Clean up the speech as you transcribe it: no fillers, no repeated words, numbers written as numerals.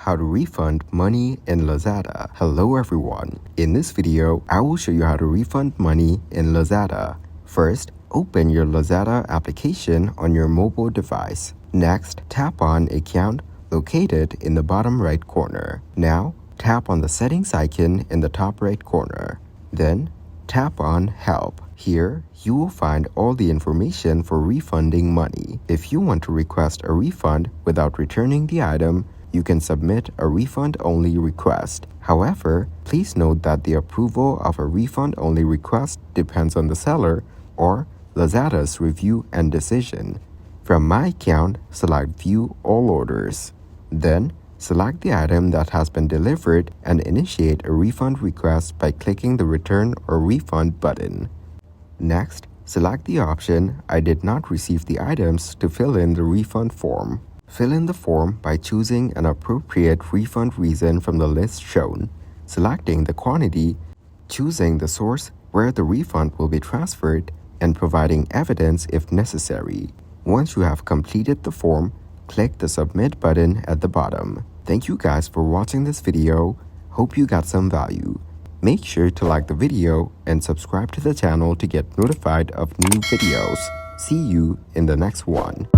how to refund money in Lazada. Hello everyone. In this video, I will show you how to refund money in Lazada. First, open your Lazada application on your mobile device. Next, tap on Account located in the bottom right corner. Now, tap on the settings icon in the top right corner. Then, tap on Help. Here, you will find all the information for refunding money. If you want to request a refund without returning the item, you can submit a refund-only request. However, please note that the approval of a refund-only request depends on the seller or Lazada's review and decision. From My Account, select View All Orders. Then, select the item that has been delivered and initiate a refund request by clicking the Return or Refund button. Next, select the option I did not receive the items to fill in the refund form. Fill in the form by choosing an appropriate refund reason from the list shown, selecting the quantity, choosing the source where the refund will be transferred, and providing evidence if necessary. Once you have completed the form, click the Submit button at the bottom. Thank you guys for watching this video. Hope you got some value. Make sure to like the video and subscribe to the channel to get notified of new videos. See you in the next one.